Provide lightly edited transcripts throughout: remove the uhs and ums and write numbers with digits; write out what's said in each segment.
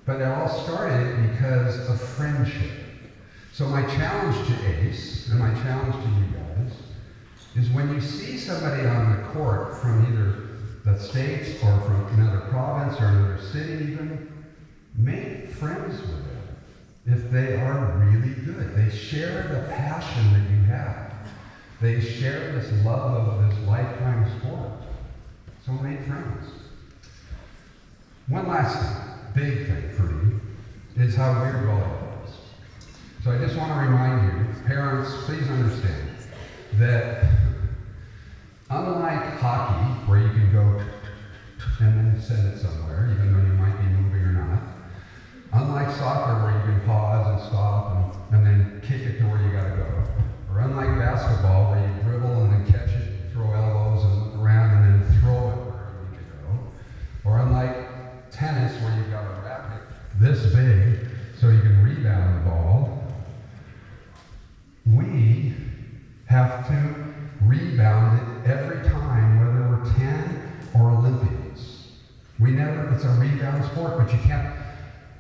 But it all started because of friendship. So my challenge to Ace, and my challenge to you guys, is when you see somebody on the court from either the States or from another province or another city even, make friends with them if they are really good. They share the passion that you have. They share this love of this lifetime sport. So make friends. One last big thing for me is how weird volleyball is. So I just want to remind you, parents, please understand that unlike hockey, where you can go and then send it somewhere, even though you might be moving or not, unlike soccer, where you can pause and stop and then kick it to where you got to go, or unlike basketball, where you dribble and then catch it, throw elbows and look around and then throw it where you need to go, or unlike tennis, where you've got a racket this big so you can rebound the ball, we have to rebound it every time, whether we're 10 or Olympians. It's a rebound sport, but you can't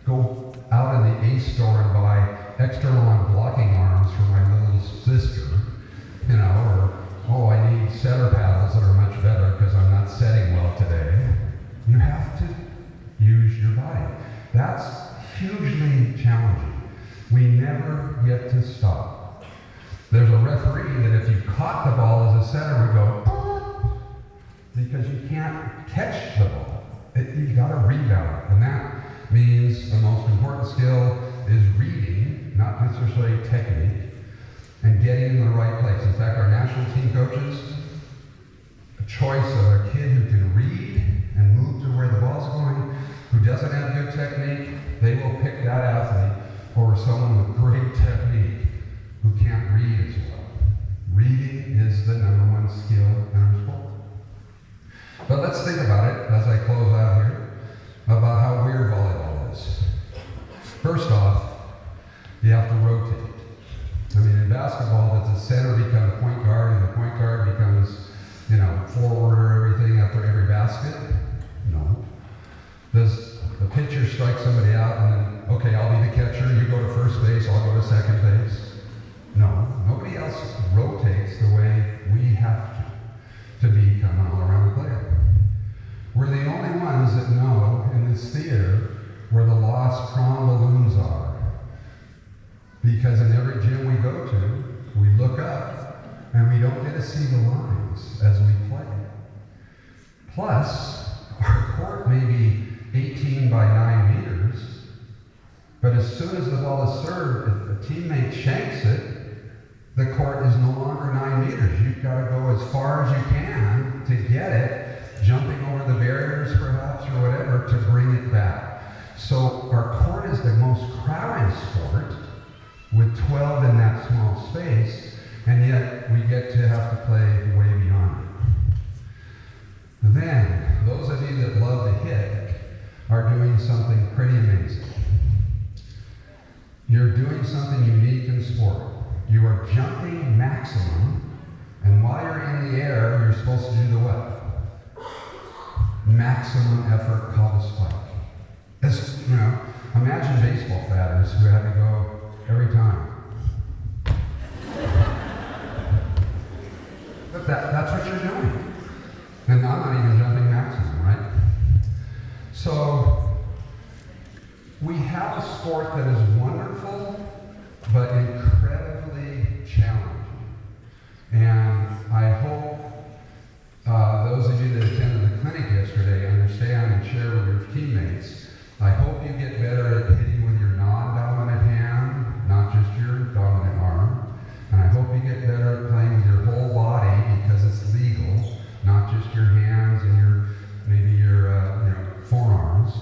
go out in the Ace store and buy extra long blocking arms for my little sister, or, oh, I need setter paddles that are much better because I'm not setting well today. You have to use your body. That's hugely challenging. We never get to stop. There's a referee that if you caught the ball as a setter would go, because you can't catch the ball. You've got to rebound it. And that means the most important skill is reading, not necessarily technique, and getting in the right place. In fact, our national team coaches, a choice of a kid who can read and move to where the ball's going, who doesn't have good technique, they will pick that athlete over someone with great technique who can't read as well. Reading is the #1 skill in our sport. But let's think about it, as I close out here, about how weird volleyball is. First off, you have to rotate. I mean, in basketball, does the center become point guard and the point guard becomes, forward or everything after every basket? No. Does the pitcher strike somebody out and then, okay, I'll be the catcher, you go to first base, I'll go to second base? No. Nobody else rotates the way we have to become an all-around player. We're the only ones that know in this theater where the lost prom balloons are. Because in every gym we go to, we look up and we don't get to see the lines as we play. Plus, our court may be 18 by 9 meters, but as soon as the ball is served, if a teammate shanks it, the court is no longer 9 meters. You've got to go as far as you can to get it, jumping over the barriers perhaps or whatever, to bring it back. So our court is the most crowded sport with 12 in that small space, and yet we get to have to play way beyond it. Then, those of you that love to hit are doing something pretty amazing. You're doing something unique in sport. You are jumping maximum, and while you're in the air, you're supposed to do the what? Maximum effort called a spike. Imagine baseball batters who had to go every time. But that's what you're doing. And I'm not even jumping maximum, right? So, we have a sport that is wonderful, but incredibly challenging. And I hope those of you that attended the clinic yesterday understand and share with your teammates. I hope you get better at hitting with your non-dominant hand, not just your dominant arm. And I hope you get better at playing with your whole body because it's legal, not just your hands and maybe your forearms.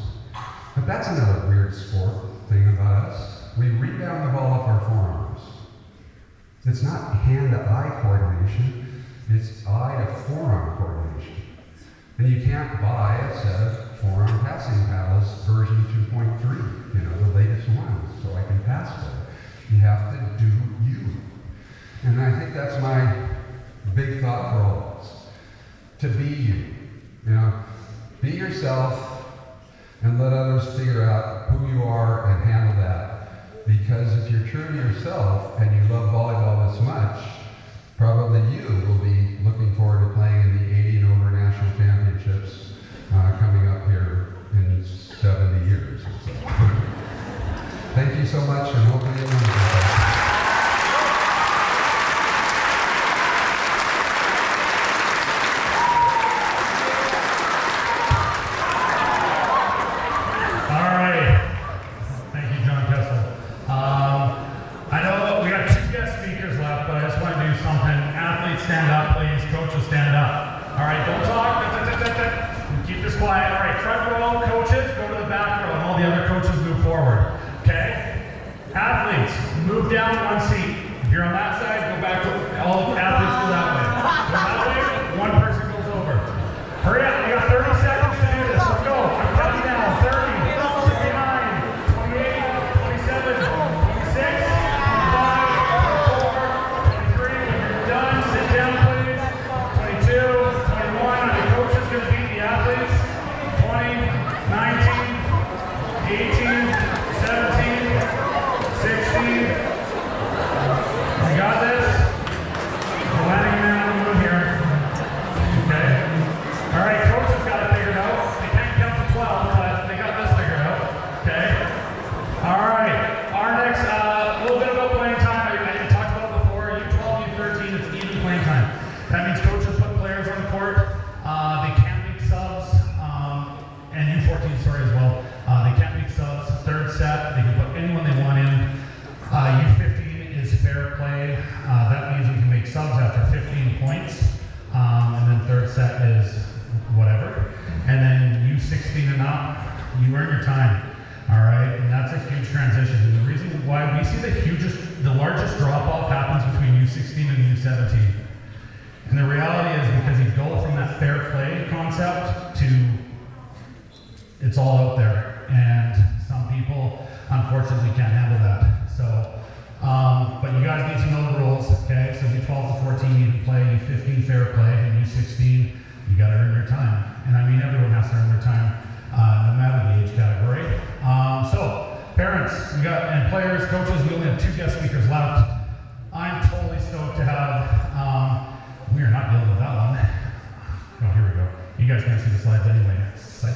But that's another weird sport thing about us. We rebound the ball off our forearms. It's not hand-to-eye coordination, it's eye-to-forearm coordination. And you can't buy a set of forearm passing paddles version 2.3, the latest ones, so I can pass them. You have to do you. And I think that's my big thought for all of us. To be you. Be yourself, and let others figure out who you are and handle that. Because if you're true to yourself and you love volleyball this much, probably you will be looking forward to playing in the 80 and over national championships coming up here in 70 years. So. Thank you so much, and hopefully you'll learn something. Stand up, please. Coaches, stand up. All right, don't talk. Keep this quiet. All right, front row, coaches, go to the back row, and all the other coaches move forward. Okay? Athletes, move down one seat. If you're on that side, go back to all the athletes go that way. Go that way, one person goes over. Hurry up, we got 30 seconds to do this. Let's go. I'm counting down. 30, 29, 28, 27, 26. You earn your time, all right? And that's a huge transition. And the reason why we see the largest drop-off happens between U16 and U17. And the reality is because you go from that fair play concept to it's all out there. And some people, unfortunately, can't handle that. So, but you guys need to know the rules, okay? So U12 to 14, you can play. U15, fair play. And U16, you got to earn your time. And I mean, everyone has to earn their time. No matter the age category. So, parents, and players, coaches, we only have 2 guest speakers left. I'm totally stoked to have, we are not dealing with that one. Oh, here we go. You guys can't see the slides anyway. Psych.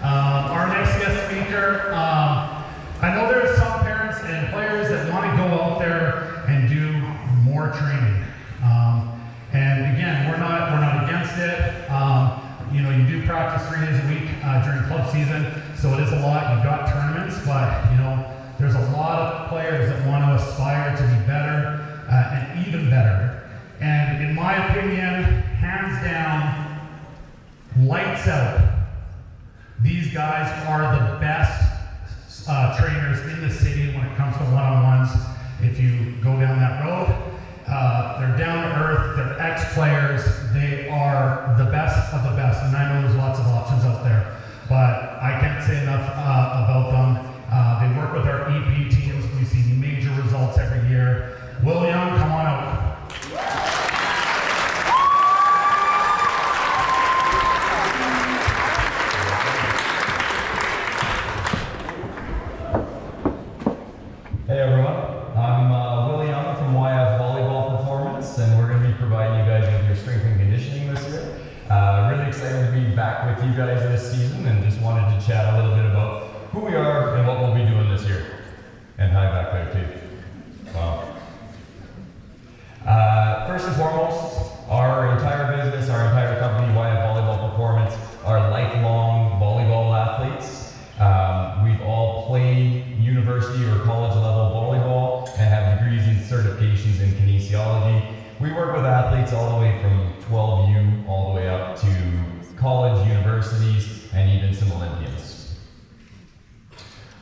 Our next guest speaker, I know there's some parents and players that want to go out there and do more training. And again, we're not against it. You know, you do practice 3 days a week during club season, so it is a lot. You've got tournaments, but you know, there's a lot of players that want to aspire to be better and even better. And in my opinion, hands down, lights out. These guys are the best trainers in the city when it comes to one-on-ones. If you go down that road, they're down to earth, they're ex-players, they are the best of the best, and I know there's lots of options out there, but I can't say enough about them. They work with our EP teams, we see major results every year. Will Young, come on out. Hey everyone, I'm Will Young from YF Volleyball Performance, and we're going to be providing you guys with your strength and conditioning this year. Really excited to be back with you guys this season, and just wanted to chat a little bit about who we are and what we'll be doing this year. And hi back there too. Wow. First and foremost, our entire business, our entire company, YF Volleyball Performance, are lifelong volleyball athletes. We've all played university or college level volleyball and have degrees and certifications in kinesiology. We work with athletes all the way from 12U all the way up to college, universities, and even some Olympians.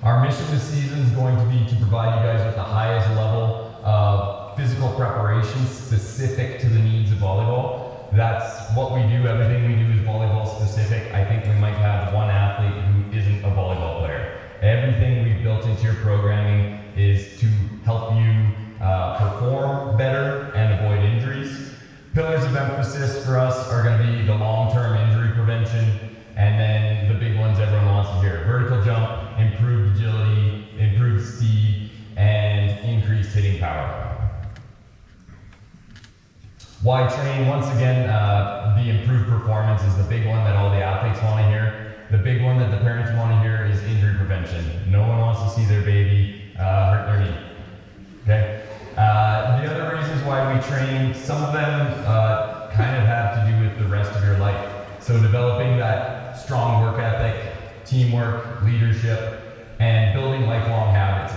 Our mission this season is going to be to provide you guys with the highest level of physical preparation specific to the needs of volleyball. That's what we do. Everything we do is volleyball specific. I think we might have one athlete who isn't a volleyball player. Everything we've built into your programming is to help you perform better and avoid injuries. Pillars of emphasis for us are going to be the long-term injury prevention, and then the big ones everyone wants to hear Why train? Once again, the improved performance is the big one that all the athletes want to hear. The big one that the parents want to hear is injury prevention. No one wants to see their baby hurt their knee. Okay? The other reasons why we train, some of them kind of have to do with the rest of your life. So developing that strong work ethic, teamwork, leadership, and building lifelong habits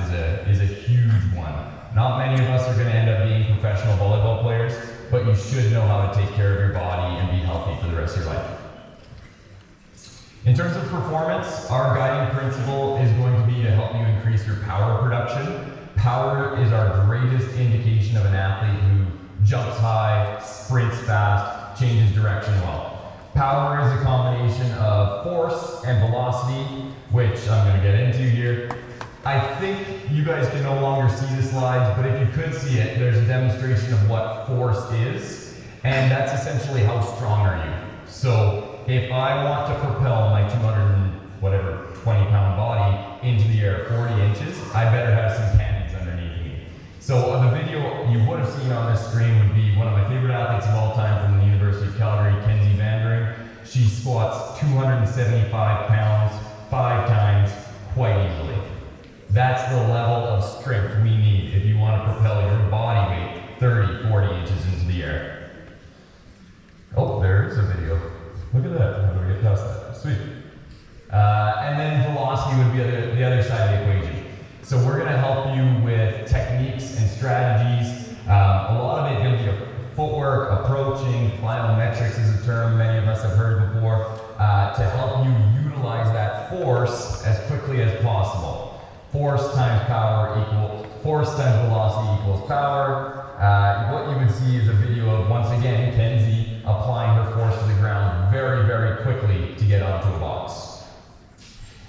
is a huge one. Not many of us are going to end up being professional volleyball players, but you should know how to take care of your body and be healthy for the rest of your life. In terms of performance, our guiding principle is going to be to help you increase your power production. Power is our greatest indication of an athlete who jumps high, sprints fast, changes direction well. Power is a combination of force and velocity, which I'm going to get into here. I think you guys can no longer see the slides, but if you could see it, there's a demonstration of what force is, and that's essentially how strong are you. So if I want to propel my 20-pound body into the air 40 inches, I better have some cannons underneath me. So the video you would have seen on this screen would be one of my favorite athletes of all time from the University of Calgary, Kenzie Vandering. She squats 275 pounds 5 times quite easily. That's the level of strength we need if you want to propel your body weight 30, 40 inches into the air. Oh, there is a video. Look at that. How do we get past that? Sweet. And then velocity would be the other side of the equation. So we're going to help you with techniques and strategies. A lot of it going to be footwork, approaching, plyometrics is a term many of us have heard before, to help you utilize that force as quickly as possible. Force times velocity equals power. What you would see is a video of, once again, Kenzie applying her force to the ground very, very quickly to get onto a box.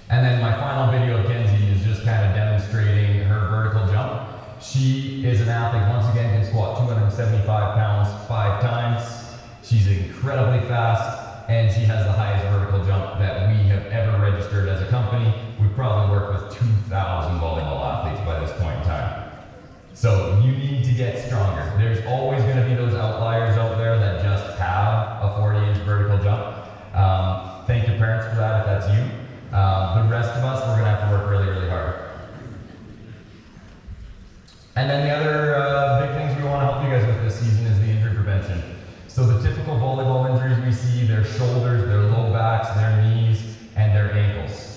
And then my final video of Kenzie is just kind of demonstrating her vertical jump. She is an athlete, once again, can squat 275 pounds 5 times. She's incredibly fast, and she has the highest vertical jump that we have ever registered as a company. We probably work with 2,000 volleyball athletes by this point in time. So you need to get stronger. There's always going to be those outliers out there that just have a 40-inch vertical jump. Thank your parents for that if that's you. The rest of us, we're going to have to work really, really hard. And then the other big things we want to help you guys with this season is the injury prevention. So the typical volleyball injuries we see, their shoulders, their low backs, their knees, and their ankles.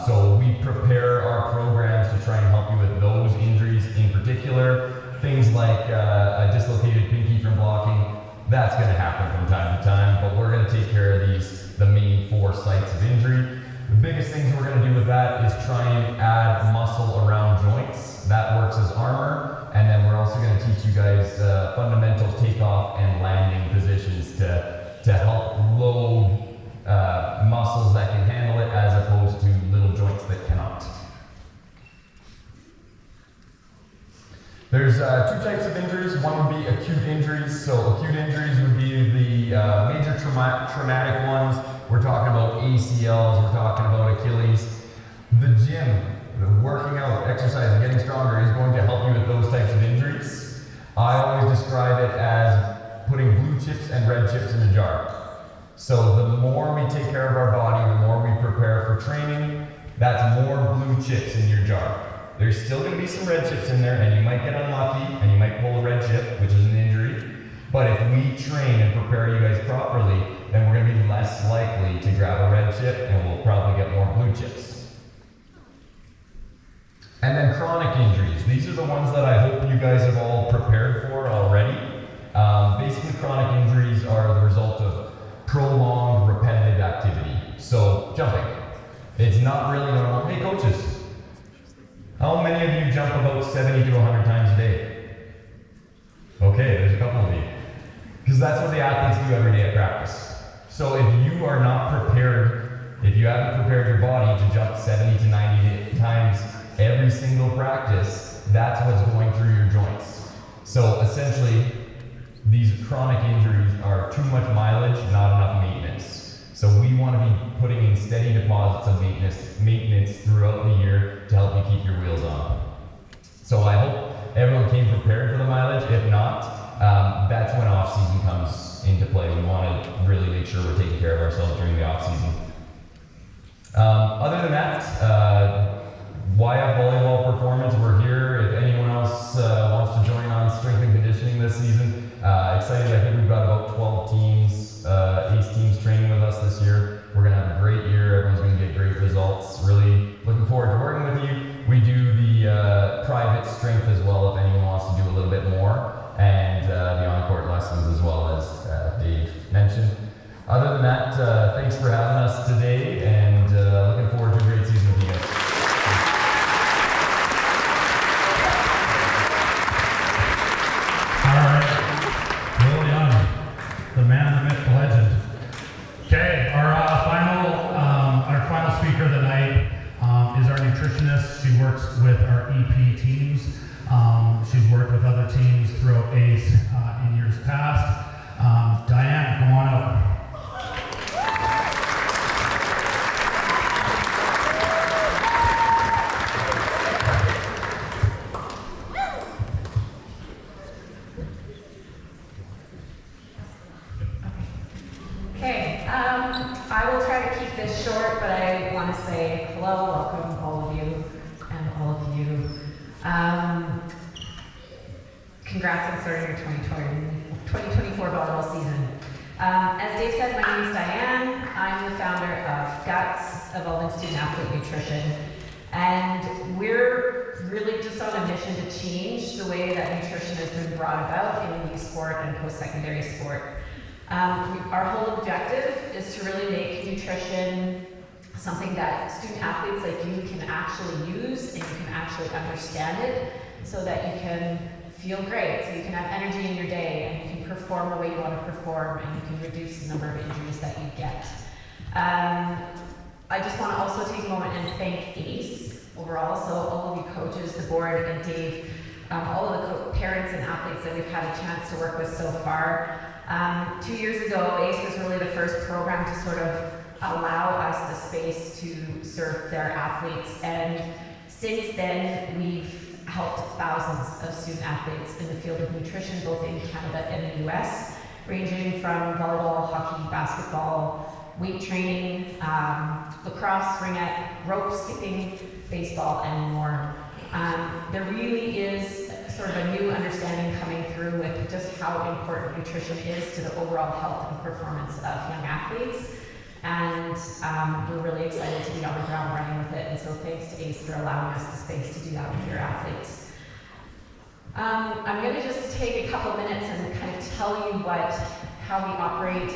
So we prepare our programs to try and help you with those injuries in particular. Things like a dislocated pinky from blocking, that's going to happen from time to time, but we're going to take care of the main 4 sites of injury. The biggest things we're going to do with that is try and add muscle around joints. That works as armor, and then we're also going to teach you guys fundamental takeoff and landing positions to help load muscles that can handle it as opposed to little joints that cannot. There's 2 types of injuries. One would be acute injuries. So acute injuries would be the major traumatic ones. We're talking about ACLs, we're talking about Achilles. The gym, the working out, exercising, getting stronger is going to help you with those types of injuries. I always describe it as putting blue chips and red chips in a jar. So the more we take care of our body, the more we prepare for training, that's more blue chips in your jar. There's still going to be some red chips in there, and you might get unlucky, and you might pull a red chip, which is an injury. But if we train and prepare you guys properly, then we're going to be less likely to grab a red chip, and we'll probably get more blue chips. And then chronic injuries. These are the ones that I hope you guys have all prepared for already. Basically, chronic injuries are the result of prolonged repetitive activity. So, jumping. It's not really normal. Hey, coaches. How many of you jump about 70 to 100 times a day? Okay, there's a couple of you. Because that's what the athletes do every day at practice. So if you are not prepared, if you haven't prepared your body to jump 70 to 90 times every single practice, that's what's going through your joints. So essentially, these chronic injuries are too much mileage, not enough maintenance. So we want to be putting in steady deposits of maintenance throughout the year to help you keep your wheels on. So I hope everyone came prepared for the mileage. If not, that's when off season comes into play. We want to really make sure we're taking care of ourselves during the off season. Other than that, YF Volleyball Performance, we're here. If anyone else wants to join on strength and conditioning this season, excited. I think we've got about 12 teams, ACE teams training with us this year. We're going to have a great year. Everyone's going to get great results. Really looking forward to working with you. We do the private strength as well if anyone wants to do a little bit more, and the on-court lessons as well, as Dave mentioned. Other than that, thanks for having us today, and looking forward to a great season with you guys. All right, Will Young, the man, the myth, the legend. Okay, our final speaker of the night is our nutritionist. She works with our EP teams. She's worked with other teams throughout ACE in years past. Diane, come on up. Okay, I will try to keep this short, but I want to say hello, welcome all of you and all of you. Congrats on starting your 2024 volleyball season. As Dave said, my name is Diane. I'm the founder of GUTS, Evolving Student Athlete Nutrition, and we're really just on a mission to change the way that nutrition has been brought about in youth sport and post-secondary sport. Our whole objective is to really make nutrition something that student athletes like you can actually use and you can actually understand it so that you can feel great, so you can have energy in your day and you can perform the way you want to perform and you can reduce the number of injuries that you get. I just want to also take a moment and thank ACE overall, so all of you coaches, the board, and Dave, all of the parents and athletes that we've had a chance to work with so far. 2 years ago, ACE was really the first program to sort of allow us the space to serve their athletes, and since then we've helped thousands of student athletes in the field of nutrition, both in Canada and the US, ranging from volleyball, hockey, basketball, weight training, lacrosse, ringette, rope skipping, baseball, and more. There really is sort of a new understanding coming through with just how important nutrition is to the overall health and performance of young athletes. And we're really excited to be on the ground running with it. And so thanks to ACE for allowing us the space to do that with your athletes. I'm going to just take a couple minutes and kind of tell you how we operate.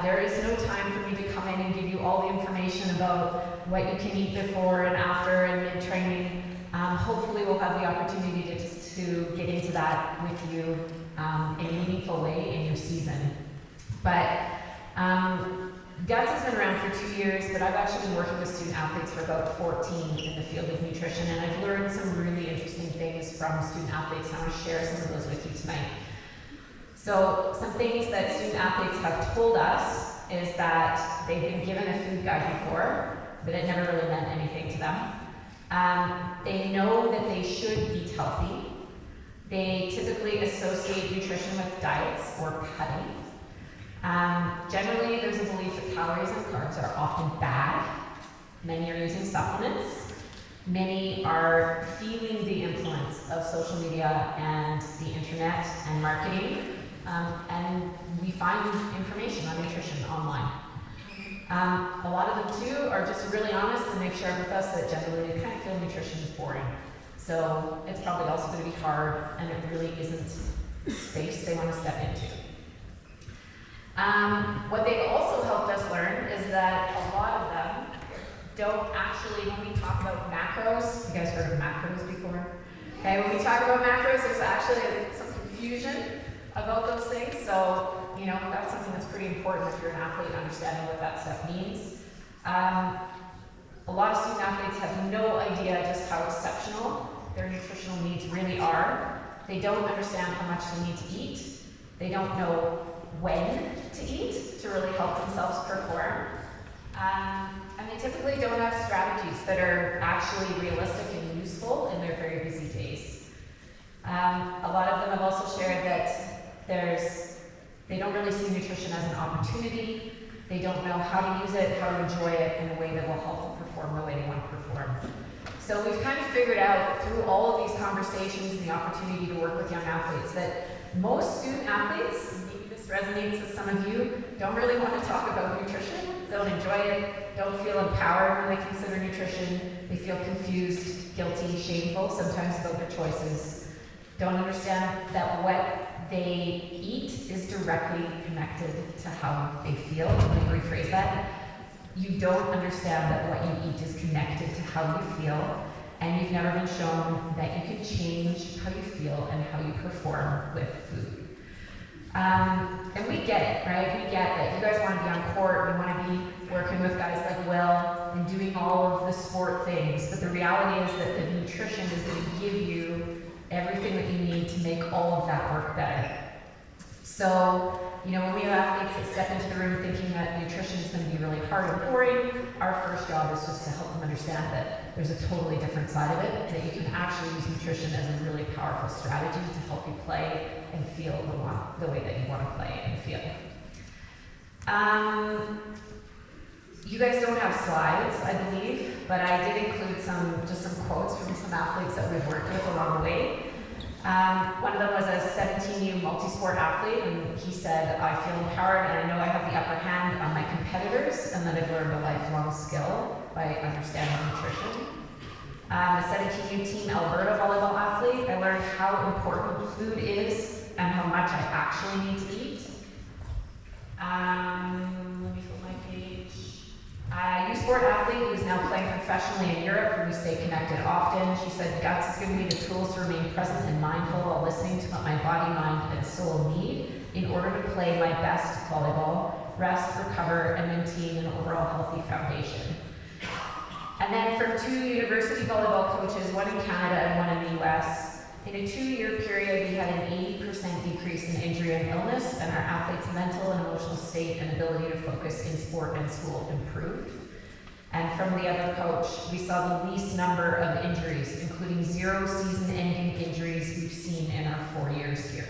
There is no time for me to come in and give you all the information about what you can eat before and after and mid-training. Hopefully we'll have the opportunity to get into that with you in a meaningful way in your season. But GUTS has been around for 2 years, but I've actually been working with student athletes for about 14 in the field of nutrition, and I've learned some really interesting things from student athletes, and I want to share some of those with you tonight. So some things that student athletes have told us is that they've been given a food guide before, but it never really meant anything to them. They know that they should eat healthy. They typically associate nutrition with diets or cutting. Generally, there's a belief that calories and carbs are often bad. Many are using supplements. Many are feeling the influence of social media and the internet and marketing. And we find information on nutrition online. A lot of them too are just really honest and they've shared with us that generally they kind of feel nutrition is boring. So it's probably also going to be hard and it really isn't space they want to step into. What they've also helped us learn is that a lot of them don't actually, when we talk about macros, you guys heard of macros before? Okay, when we talk about macros, there's actually some confusion about those things. So, you know, that's something that's pretty important if you're an athlete, understanding what that stuff means. A lot of student athletes have no idea just how exceptional their nutritional needs really are. They don't understand how much they need to eat. They don't know when to eat to really help themselves perform. And they typically don't have strategies that are actually realistic and useful in their very busy days. A lot of them have also shared that They don't really see nutrition as an opportunity. They don't know how to use it, how to enjoy it in a way that will help them perform the way they want to perform. So we've kind of figured out through all of these conversations and the opportunity to work with young athletes that most student athletes, and maybe this resonates with some of you, don't really want to talk about nutrition, don't enjoy it, don't feel empowered when they consider nutrition, they feel confused, guilty, shameful sometimes about their choices, don't understand that what they eat is directly connected to how they feel. Let me rephrase that. You don't understand that what you eat is connected to how you feel, and you've never been shown that you can change how you feel and how you perform with food. And we get it, right? We get that you guys want to be on court, you want to be working with guys like Will and doing all of the sport things, but the reality is that the nutrition is going to give you everything that you need to make all of that work better. So, when we have athletes that step into the room thinking that nutrition is going to be really hard and boring, our first job is just to help them understand that there's a totally different side of it, that you can actually use nutrition as a really powerful strategy to help you play and feel the way that you want to play and feel. You guys don't have slides, I believe, but I did include some quotes from some athletes that we've worked with along the way. One of them was a 17U multi-sport athlete, and he said, I feel empowered and I know I have the upper hand on my competitors and that I've learned a lifelong skill by understanding nutrition. A 17U Team Alberta volleyball athlete, I learned how important food is and how much I actually need to eat. Let me flip my page. A U-Sport athlete who's now playing professionally in Europe, and we stay connected often. She said, guts is giving me the tools to remain present and mindful while listening to what my body, mind, and soul need in order to play my best volleyball, rest, recover, and maintain an overall healthy foundation. And then from 2 university volleyball coaches, one in Canada and one in the US, in a 2-year period, we had an 80% decrease in injury and illness, and our athletes' mental and emotional state and ability to focus in sport and school improved. And from the other coach, we saw the least number of injuries, including 0 season-ending injuries we've seen in our 4 years here.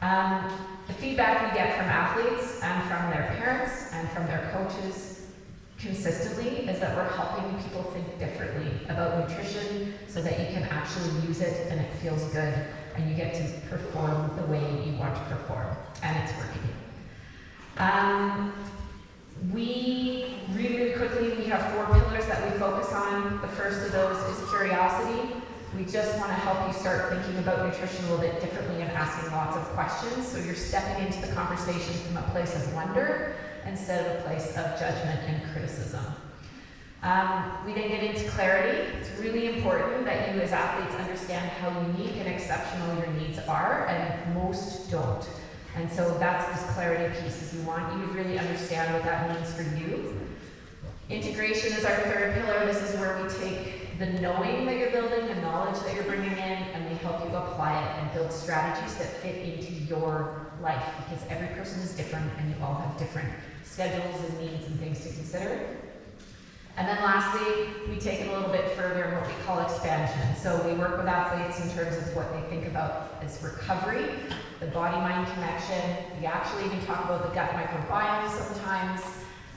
The feedback we get from athletes and from their parents and from their coaches consistently is that we're helping people think differently about nutrition so that you can actually use it and it feels good and you get to perform the way you want to perform, and it's working. Really quickly, we have 4 pillars that we focus on. The first of those is curiosity. We just want to help you start thinking about nutrition a little bit differently and asking lots of questions, so you're stepping into the conversation from a place of wonder instead of a place of judgment and criticism. We then get into clarity. It's really important that you as athletes understand how unique and exceptional your needs are, and most don't. And so that's this clarity piece, is we want you to really understand what that means for you. Integration is our third pillar. This is where we take the knowing that you're building, the knowledge that you're bringing in, and we help you apply it and build strategies that fit into your life, because every person is different and you all have different schedules and needs and things to consider. And then lastly, we take it a little bit further in what we call expansion. So we work with athletes in terms of what they think about as recovery, the body-mind connection. We actually even talk about the gut microbiome sometimes,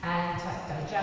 and digestion.